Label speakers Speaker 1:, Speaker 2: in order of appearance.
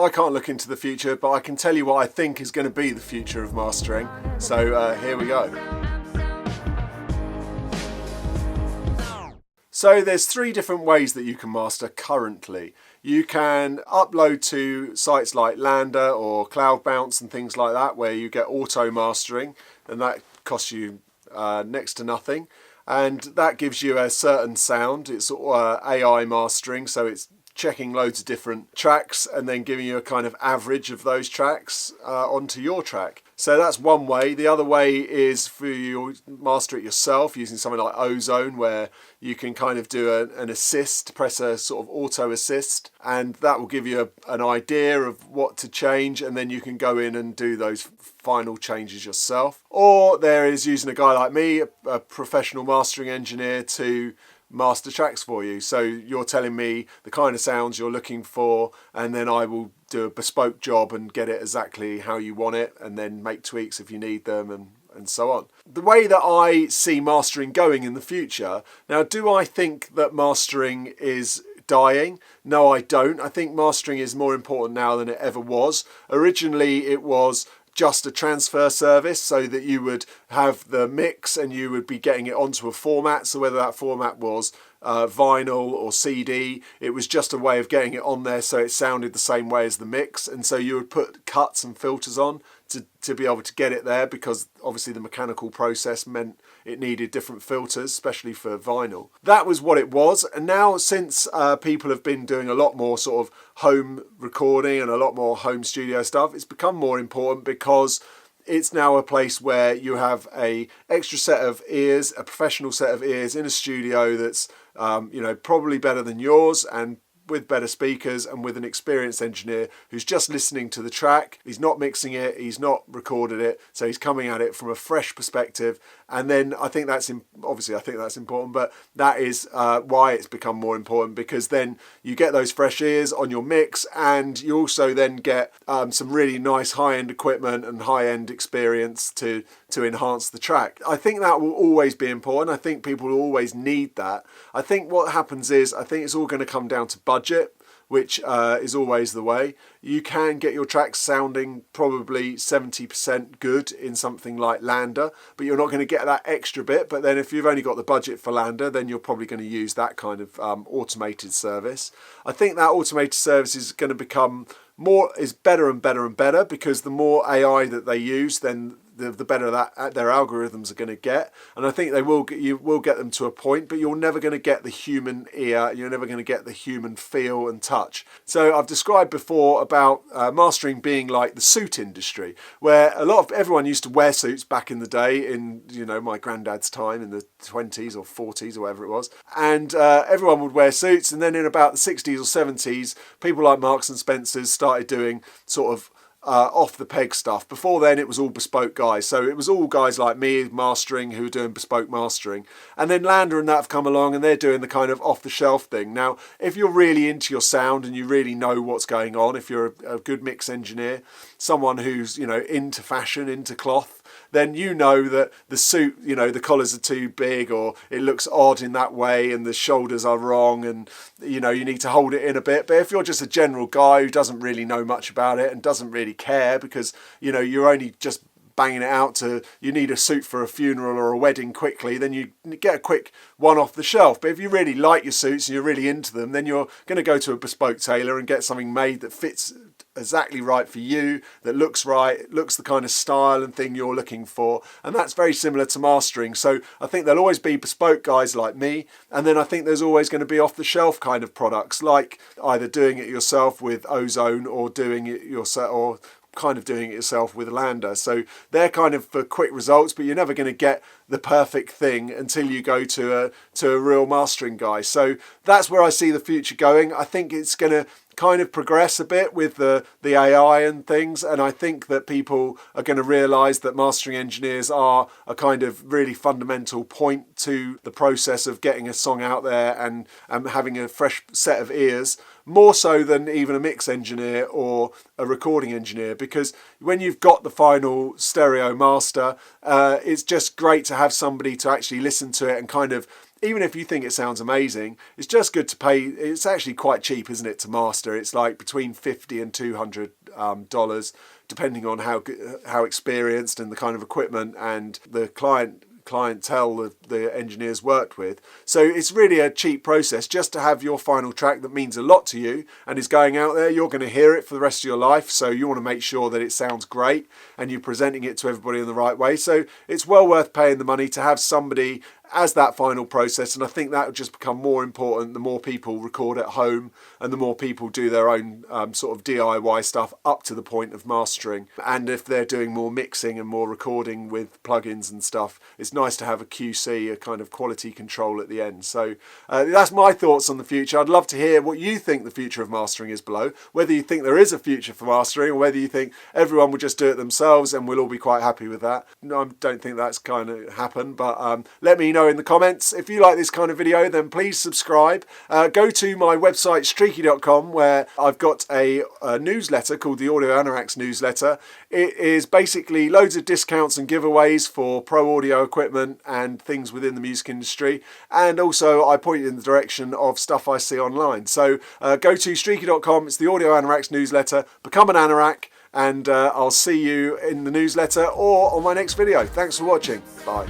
Speaker 1: I can't look into the future, but I can tell you what I think is going to be the future of mastering. So here we go. So there's 3 different ways that you can master currently. You can upload to sites like Lambda or Cloud Bounce and things like that, where you get auto mastering, and that costs you next to nothing. And that gives you a certain sound. It's AI mastering, so it's checking loads of different tracks and then giving you a kind of average of those tracks onto your track. So that's one way. The other way is for you to master it yourself using something like Ozone, where you can kind of do an assist, press a sort of auto assist, and that will give you an idea of what to change, and then you can go in and do those final changes yourself. Or there is using a guy like me, a professional mastering engineer, to master tracks for you. So you're telling me the kind of sounds you're looking for, and then I will do a bespoke job and get it exactly how you want it, and then make tweaks if you need them, and so on. The way that I see mastering going in the future, now, do I think that mastering is dying? No, I don't. I think mastering is more important now than it ever was. Originally, it was just a transfer service, so that you would have the mix and you would be getting it onto a format. So whether that format was vinyl or CD, it was just a way of getting it on there so it sounded the same way as the mix. And so you would put cuts and filters on to be able to get it there, because obviously the mechanical process meant it needed different filters, especially for vinyl. That was what it was. And now, since people have been doing a lot more sort of home recording and a lot more home studio stuff, it's become more important, because it's now a place where you have a extra set of ears, a professional set of ears in a studio that's probably better than yours, and with better speakers, and with an experienced engineer who's just listening to the track. He's not mixing it, he's not recorded it, so he's coming at it from a fresh perspective. And then I think that's important, but that is why it's become more important, because then you get those fresh ears on your mix, and you also then get some really nice high-end equipment and high-end experience to enhance the track. I think that will always be important. I think people will always need that. I think what happens is, I think it's all going to come down to budget, which is always the way. You can get your tracks sounding probably 70% good in something like Lambda, but you're not going to get that extra bit. But then if you've only got the budget for Lambda, then you're probably going to use that kind of automated service. I think that automated service is going to become better and better and better, because the more AI that they use, then the better that their algorithms are going to get. And I think you will get them to a point, but you're never going to get the human ear, you're never going to get the human feel and touch. So I've described before about mastering being like the suit industry, where everyone used to wear suits back in the day, in my granddad's time in the 20s or 40s or whatever it was, and everyone would wear suits. And then in about the 60s or 70s, people like Marks and Spencer's started doing sort of off the peg stuff. Before then, it was all bespoke guys, so it was all guys like me mastering who were doing bespoke mastering. And then Lambda and that have come along, and they're doing the kind of off the shelf thing. Now, if you're really into your sound and you really know what's going on, if you're a good mix engineer, someone who's into fashion, into cloth, then you know that the suit, the collars are too big, or it looks odd in that way, and the shoulders are wrong, and you need to hold it in a bit. But if you're just a general guy who doesn't really know much about it and doesn't really care, because you're only just banging it out you need a suit for a funeral or a wedding quickly, then you get a quick one off the shelf. But if you really like your suits and you're really into them, then you're going to go to a bespoke tailor and get something made that fits exactly right for you, that looks right, looks the kind of style and thing you're looking for. And that's very similar to mastering. So I think there'll always be bespoke guys like me, and then I think there's always going to be off the shelf kind of products, like either doing it yourself with Ozone, or doing it yourself, or kind of doing it yourself with Lambda. So they're kind of for quick results, but you're never going to get the perfect thing until you go to a real mastering guy. So that's where I see the future going. I think it's going to kind of progress a bit with the AI and things, and I think that people are going to realise that mastering engineers are a kind of really fundamental point to the process of getting a song out there and having a fresh set of ears, more so than even a mix engineer or a recording engineer, because when you've got the final stereo master, it's just great to have somebody to actually listen to it and kind of even if you think it sounds amazing, it's just good to pay. It's actually quite cheap, isn't it, to master? It's like between $50 and $200, depending on how experienced and the kind of equipment and the clientele that the engineers worked with. So it's really a cheap process just to have your final track that means a lot to you and is going out there. You're going to hear it for the rest of your life, so you want to make sure that it sounds great and you're presenting it to everybody in the right way. So it's well worth paying the money to have somebody as that final process, and I think that will just become more important the more people record at home and the more people do their own sort of DIY stuff up to the point of mastering. And if they're doing more mixing and more recording with plugins and stuff, it's nice to have a QC, a kind of quality control at the end. So that's my thoughts on the future. I'd love to hear what you think the future of mastering is below, whether you think there is a future for mastering or whether you think everyone will just do it themselves and we'll all be quite happy with that. No, I don't think that's kind of happen, but let me know in the comments. If you like this kind of video, then please subscribe. Go to my website streaky.com, where I've got a newsletter called the Audio Anoraks newsletter. It is basically loads of discounts and giveaways for pro audio equipment and things within the music industry, and also I point you in the direction of stuff I see online. So go to streaky.com, it's the Audio Anoraks newsletter, become an Anorak, and I'll see you in the newsletter or on my next video. Thanks for watching. Bye.